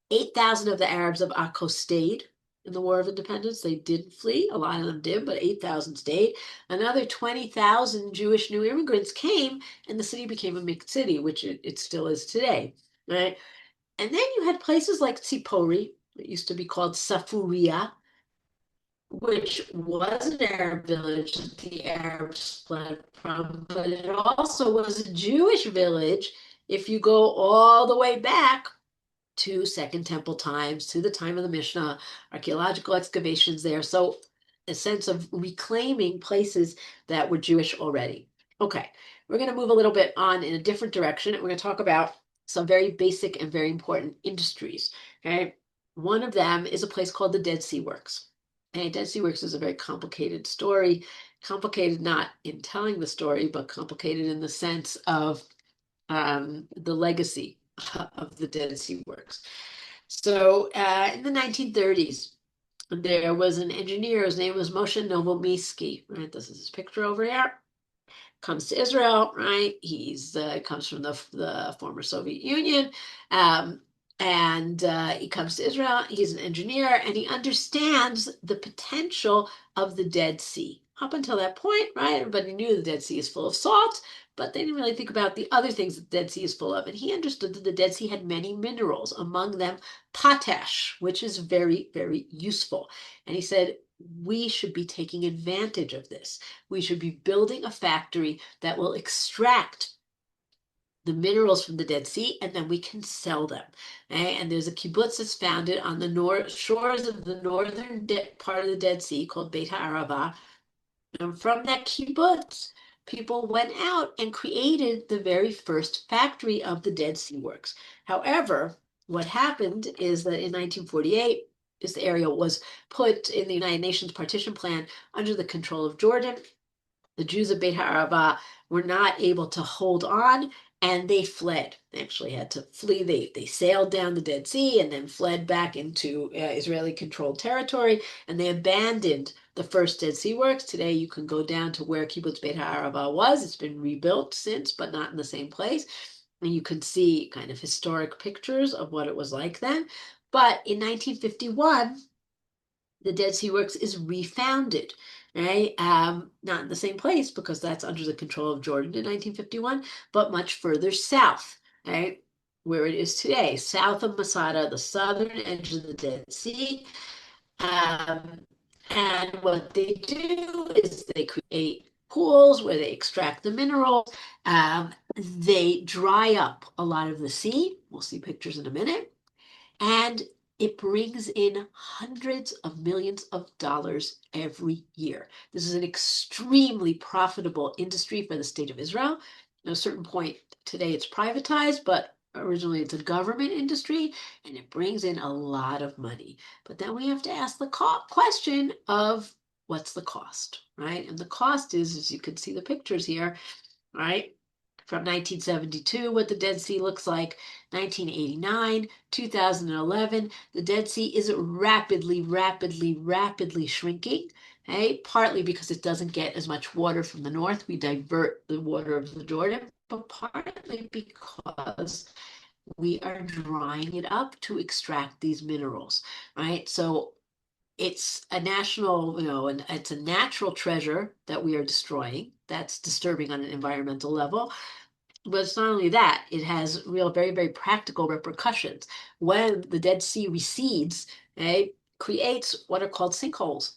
8,000 of the Arabs of Akko stayed in the War of Independence. They didn't flee. A lot of them did, but 8,000 stayed. Another 20,000 Jewish new immigrants came, and the city became a mixed city, which it still is today, right? And then you had places like Tzipori, it used to be called Safuria, which was an Arab village that the Arabs fled from, but it also was a Jewish village if you go all the way back to Second Temple times, to the time of the Mishnah, archaeological excavations there. So a sense of reclaiming places that were Jewish already. Okay, we're going to move a little bit on in a different direction. And we're going to talk about some very basic and very important industries. Okay, one of them is a place called the Dead Sea Works. And Dead Sea Works is a very complicated story. Complicated not in telling the story, but complicated in the sense of the legacy of the Dead Sea Works. So in the 1930s, there was an engineer. His name was Moshe Novomirsky. Right, this is his picture over here. Comes to Israel. Right, he's comes from the former Soviet Union, and he comes to Israel. He's an engineer, and he understands the potential of the Dead Sea. Up until that point, right, everybody knew the Dead Sea is full of salt, but they didn't really think about the other things that the Dead Sea is full of. And he understood that the Dead Sea had many minerals, among them potash, which is very, very useful. And he said, we should be taking advantage of this. We should be building a factory that will extract the minerals from the Dead Sea, and then we can sell them. Okay? And there's a kibbutz that's founded on the north shores of the northern part of the Dead Sea called Beit HaArava. And from that kibbutz, people went out and created the very first factory of the Dead Sea Works. However, what happened is that in 1948, this area was put in the United Nations partition plan under the control of Jordan. The Jews of Beit HaArava were not able to hold on, and they fled. They actually had to flee. They sailed down the Dead Sea and then fled back into Israeli-controlled territory, and they abandoned the first Dead Sea Works. Today, you can go down to where Kibbutz Beit HaArava was. It's been rebuilt since, but not in the same place. And you can see kind of historic pictures of what it was like then. But in 1951, the Dead Sea Works is refounded, right? Not in the same place because that's under the control of Jordan in 1951, but much further south, right? Where it is today, south of Masada, the southern edge of the Dead Sea. And what they do is they create pools where they extract the minerals. They dry up a lot of the sea. We'll see pictures in a minute. And It brings in hundreds of millions of dollars every year. This is an extremely profitable industry for the state of Israel. At a certain point today, it's privatized, but originally it's a government industry, and it brings in a lot of money. But then we have to ask the question of what's the cost, right? And the cost is, as you can see the pictures here, right? From 1972, what the Dead Sea looks like, 1989, 2011, the Dead Sea is rapidly, rapidly, rapidly shrinking. Okay? Partly because it doesn't get as much water from the north. We divert the water of the Jordan, but partly because we are drying it up to extract these minerals, right? So it's a national, and it's a natural treasure that we are destroying. That's disturbing on an environmental level. But it's not only that, it has real, very, very practical repercussions. When the Dead Sea recedes, it creates what are called sinkholes,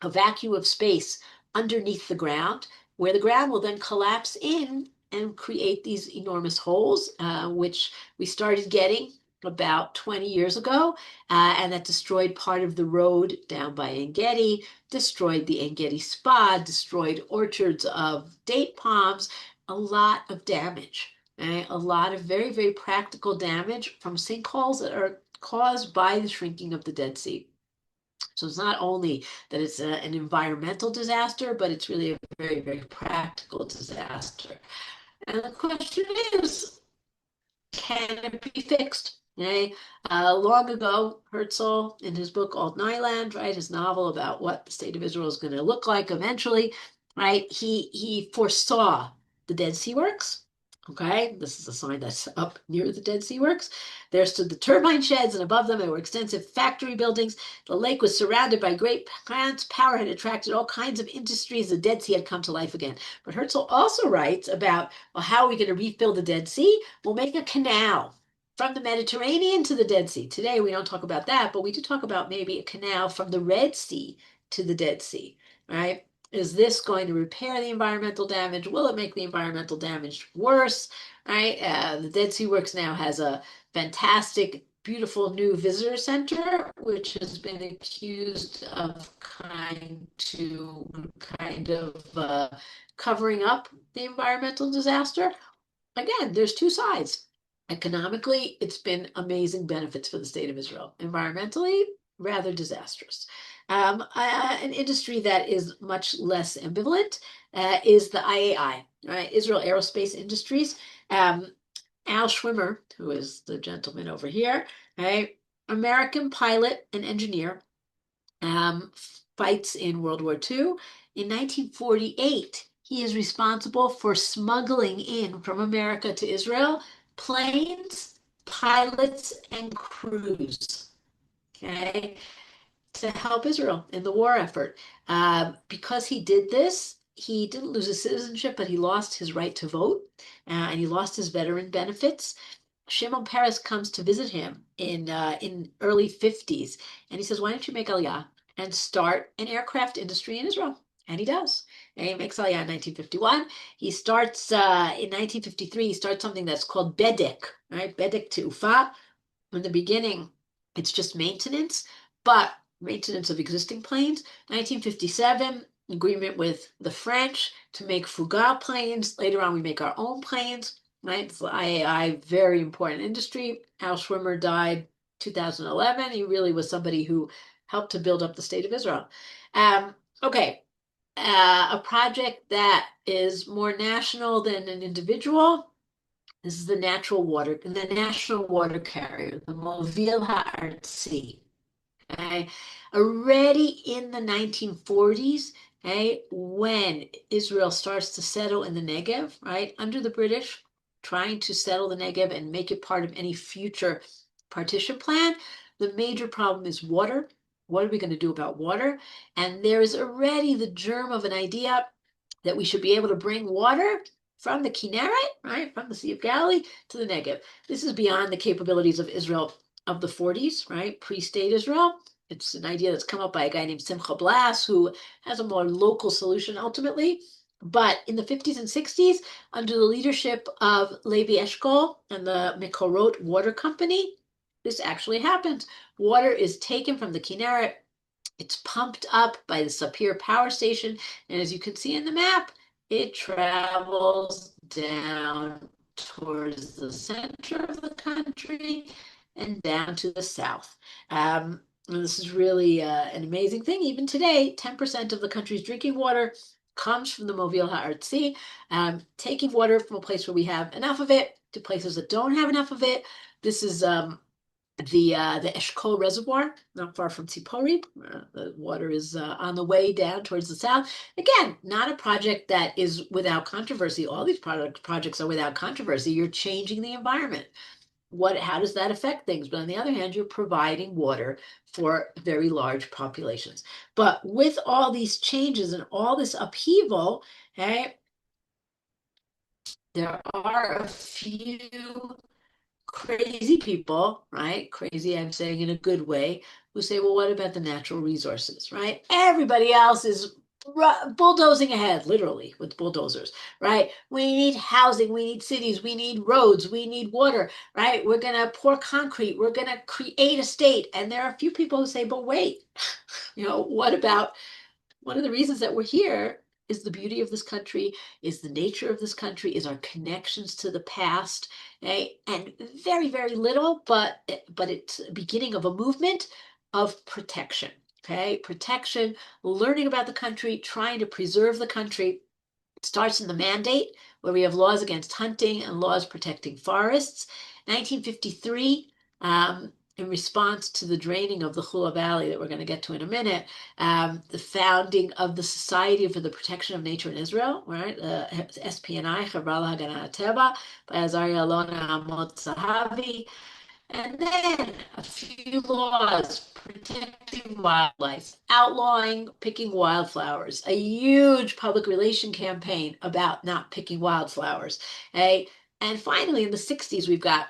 a vacuum of space underneath the ground, where the ground will then collapse in and create these enormous holes, which we started getting about 20 years ago, and that destroyed part of the road down by Engedi, destroyed the Engedi Spa, destroyed orchards of date palms, a lot of damage, right? A lot of very, very practical damage from sinkholes that are caused by the shrinking of the Dead Sea. So it's not only that it's an environmental disaster, but it's really a very, very practical disaster. And the question is, can it be fixed? Okay. Long ago, Herzl, in his book Old Nyland, right, his novel about what the state of Israel is going to look like eventually, right, he foresaw the Dead Sea Works. Okay, this is a sign that's up near the Dead Sea Works. There stood the turbine sheds, and above them there were extensive factory buildings. The lake was surrounded by great plants. Power had attracted all kinds of industries. The Dead Sea had come to life again. But Herzl also writes about, well, how are we going to refill the Dead Sea? We'll make a canal from the Mediterranean to the Dead Sea. Today we don't talk about that, but we do talk about maybe a canal from the Red Sea to the Dead Sea, right? Is this going to repair the environmental damage? Will it make the environmental damage worse? Right? The Dead Sea Works now has a fantastic, beautiful new visitor center, which has been accused of kind of covering up the environmental disaster. Again, there's two sides. Economically, it's been amazing benefits for the state of Israel. Environmentally, rather disastrous. An industry that is much less ambivalent is the IAI, right? Israel Aerospace Industries. Al Schwimmer, who is the gentleman over here, right? American pilot and engineer, um, fights in World War II. In 1948, he is responsible for smuggling in from America to Israel planes, pilots, and crews. Okay, to help Israel in the war effort. Because he did this, he didn't lose his citizenship, but he lost his right to vote, and he lost his veteran benefits. Shimon Peres comes to visit him in early 50s, and he says, "Why don't you make Aliyah and start an aircraft industry in Israel?" And he does. And he makes Aliyah in 1951. He starts in 1953. He starts something that's called Bedek, right? Bedek Te'ufa. In the beginning, it's just maintenance, but maintenance of existing planes. 1957, agreement with the French to make Fouga planes. Later on, we make our own planes, right? It's IAI, very important industry. Al Schwimmer died 2011. He really was somebody who helped to build up the state of Israel. Okay, a project that is more national than an individual. This is the national water carrier, the Movil Ha'artzi. Okay. Already in the 1940s, okay, when Israel starts to settle in the Negev, right, under the British, trying to settle the Negev and make it part of any future partition plan, the major problem is water. What are we going to do about water? And there is already the germ of an idea that we should be able to bring water from the Kinneret, right, from the Sea of Galilee to the Negev. This is beyond the capabilities of Israel of the 40s, right, pre-state Israel. It's an idea that's come up by a guy named Simcha Blas, who has a more local solution ultimately. But in the 50s and 60s, under the leadership of Levi Eshkol and the Mekorot Water Company, this actually happens. Water is taken from the Kinneret. It's pumped up by the Sapir power station. And as you can see in the map, it travels down towards the center of the country and down to the south. And this is really an amazing thing. Even today, 10% of the country's drinking water comes from the Movil Ha'artzi, taking water from a place where we have enough of it to places that don't have enough of it. This is the Eshkol Reservoir, not far from Tzipori. The water is on the way down towards the south. Again, not a project that is without controversy. All these projects are without controversy. You're changing the environment. How does that affect things? But on the other hand, you're providing water for very large populations. But with all these changes and all this upheaval, okay, there are a few crazy people, right? Crazy, I'm saying in a good way, who say, well, what about the natural resources, right? Everybody else is bulldozing ahead, literally, with bulldozers, right? We need housing, we need cities, we need roads, we need water, right? We're going to pour concrete, we're going to create a state. And there are a few people who say, but wait, what about one of the reasons that we're here is the beauty of this country, is the nature of this country, is our connections to the past, okay? And very, very little, but it's a beginning of a movement of protection, okay? Protection, learning about the country, trying to preserve the country. It starts in the mandate, where we have laws against hunting and laws protecting forests. 1953, in response to the draining of the Hula Valley that we're going to get to in a minute, the founding of the Society for the Protection of Nature in Israel, right? SPNI, Chavra Haganat Teva, by Azaria Alona Amot Zahavi. And then a few laws protecting wildlife, outlawing picking wildflowers, a huge public relation campaign about not picking wildflowers. Okay? And finally, in the 60s, we've got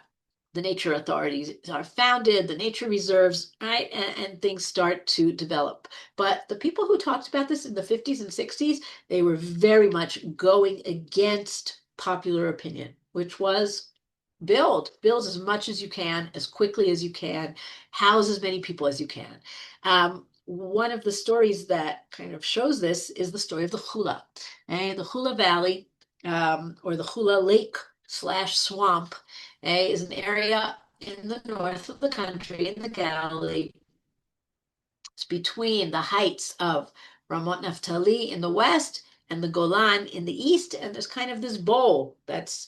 the nature authorities are founded, the nature reserves, right? And things start to develop. But the people who talked about this in the 50s and 60s, they were very much going against popular opinion, which was build as much as you can, as quickly as you can, house as many people as you can. One of the stories that kind of shows this is the story of the Hula, and the Hula Valley, or the Hula Lake slash swamp, is an area in the north of the country in the Galilee. It's between the heights of Ramot Naftali in the west and the Golan in the east, and there's kind of this bowl that's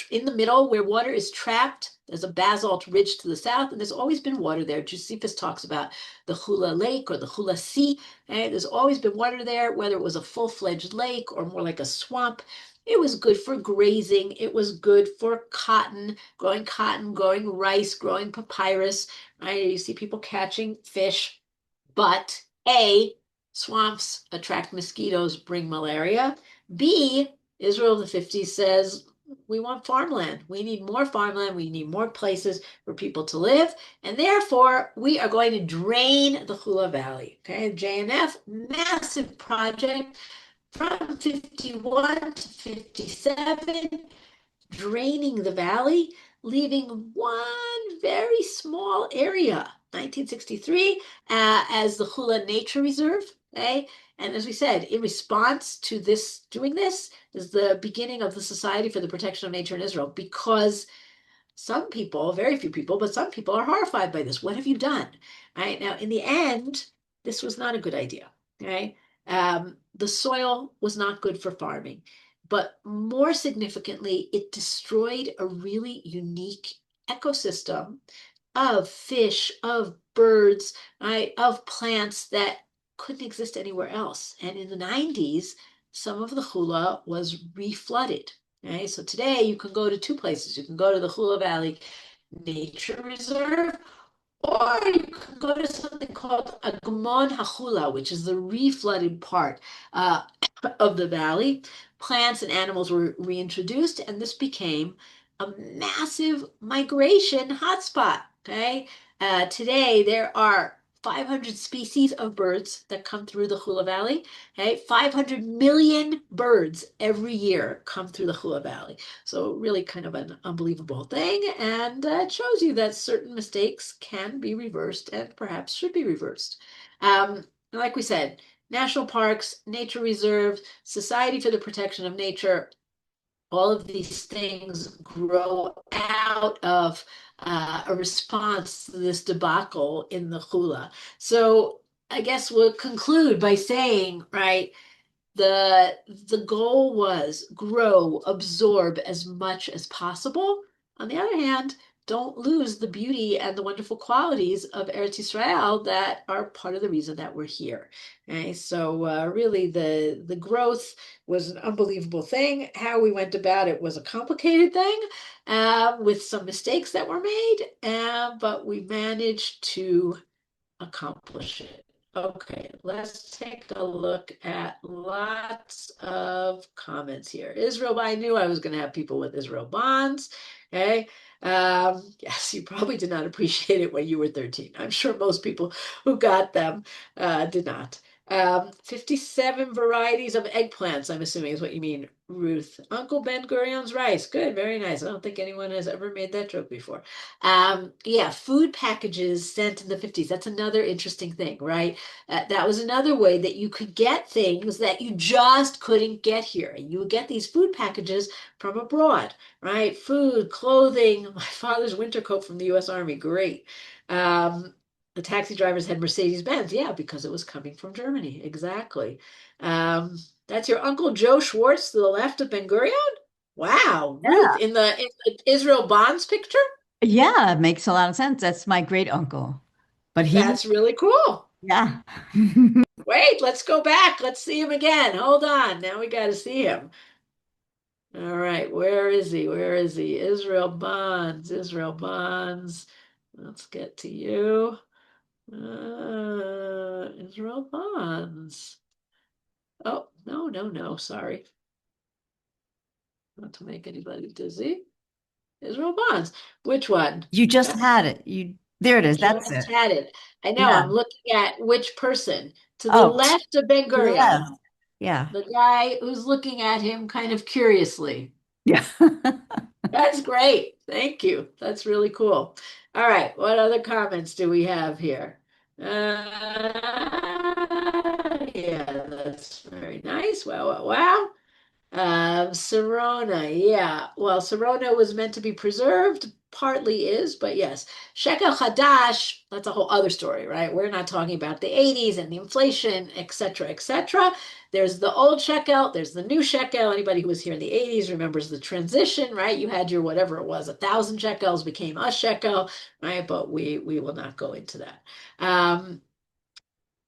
in the middle where water is trapped. There's a basalt ridge to the south, and there's always been water there. Josephus talks about the Hula Lake or the Hula Sea. Okay? There's always been water there, whether it was a full-fledged lake or more like a swamp. It was good for grazing. It was good for cotton, growing rice, growing papyrus. Right? You see people catching fish. But A, swamps attract mosquitoes, bring malaria. B, Israel of the 50s says, we want farmland. We need more farmland. We need more places for people to live. And therefore, we are going to drain the Hula Valley. Okay, JNF, massive project from 51 to 57, draining the valley, leaving one very small area, 1963, as the Hula Nature Reserve. Okay? And as we said, in response to doing this is the beginning of the Society for the Protection of Nature in Israel, because some people, very few people, but some people are horrified by this. What have you done? Right now, in the end, this was not a good idea. Okay, the soil was not good for farming, but more significantly, it destroyed a really unique ecosystem of fish, of birds, right, of plants that couldn't exist anywhere else. And in the 90s, some of the hula was reflooded. Right? So today you can go to two places. You can go to the Hula Valley Nature Reserve, or you can go to something called Agmon HaHula, which is the reflooded part of the valley. Plants and animals were reintroduced, and this became a massive migration hotspot. Okay, today there are 500 species of birds that come through the Hula Valley. Okay, 500 million birds every year come through the Hula Valley. So really kind of an unbelievable thing. And it shows you that certain mistakes can be reversed and perhaps should be reversed. Like we said, national parks, nature reserves, Society for the Protection of Nature, all of these things grow out of a response to this debacle in the hula. So I guess we'll conclude by saying, right, the goal was grow, absorb as much as possible. On the other hand, don't lose the beauty and the wonderful qualities of Eretz Israel that are part of the reason that we're here. Okay, so really the growth was an unbelievable thing. How we went about it was a complicated thing with some mistakes that were made, but we managed to accomplish it. Okay, let's take a look at lots of comments here. Israel, I knew I was going to have people with Israel bonds. Okay. Yes, you probably did not appreciate it when you were 13. I'm sure most people who got them did not. 57 varieties of eggplants, I'm assuming is what you mean, Ruth. Uncle Ben Gurion's rice. Good, very nice. I don't think anyone has ever made that joke before. Yeah, food packages sent in the 50s. That's another interesting thing, right? That was another way that you could get things that you just couldn't get here. And you would get these food packages from abroad, right? Food, clothing, my father's winter coat from the US Army, great. The taxi drivers had Mercedes-Benz, yeah, because it was coming from Germany. Exactly. That's your Uncle Joe Schwartz to the left of Ben Gurion? Wow, Ruth, Yeah. in the Israel Bonds picture? Yeah, it makes a lot of sense. That's my great uncle. But he, That's really cool. yeah. Wait, let's go back. Let's see him again. Hold on. Now we got to see him. All right, where is he? Where is he? Israel Bonds, Israel Bonds. Let's get to you. Israel Bonds. Oh, no, no, no. Sorry. Not to make anybody dizzy. Israel Bonds. Which one? You just Uh, had it. You there it is. That's Just it. had it. I know. Yeah. I'm looking at which person. To the Oh, left of Ben to the Gurion. left. Yeah. The guy who's looking at him kind of curiously. Yeah. That's great. Thank you. That's really cool. All right. What other comments do we have here? Yeah, that's very nice. Wow, wow, wow. Serona, yeah. Well, Serona was meant to be preserved, partly is, but yes. Shekel Hadash, that's a whole other story, right? We're not talking about the 80s and the inflation, et cetera, et cetera. There's the old shekel, there's the new shekel. Anybody who was here in the 80s remembers the transition, right? You had your whatever it was, 1,000 shekels became a shekel, right? But we will not go into that.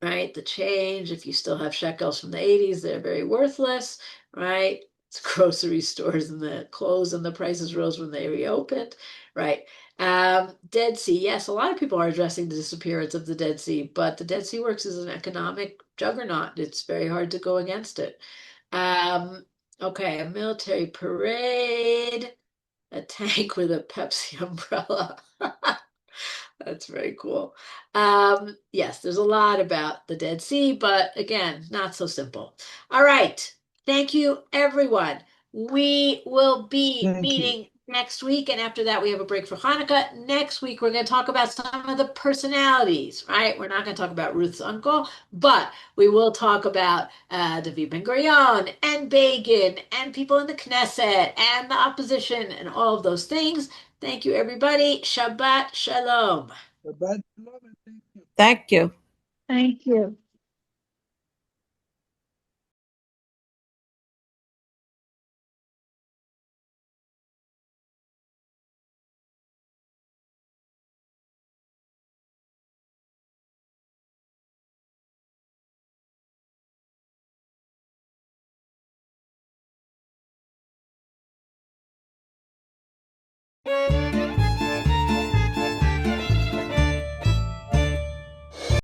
Right? The change, if you still have shekels from the 80s, they're very worthless, right? It's grocery stores and the clothes and the prices rose when they reopened, right? Dead Sea, yes, a lot of people are addressing the disappearance of the Dead Sea, but the Dead Sea Works is an economic juggernaut. It's very hard to go against it. Um, okay, a military parade, a tank with a Pepsi umbrella. That's very cool. Yes, there's a lot about the Dead Sea, but again, not so simple. All right. Thank you, everyone. We will be Thank you. meeting next week, and after that, we have a break for Hanukkah. Next week, we're going to talk about some of the personalities, right? We're not going to talk about Ruth's uncle, but we will talk about David Ben-Gurion and Begin and people in the Knesset and the opposition and all of those things. Thank you, everybody. Shabbat Shalom. Shabbat shalom and thank you. Thank you. Thank you.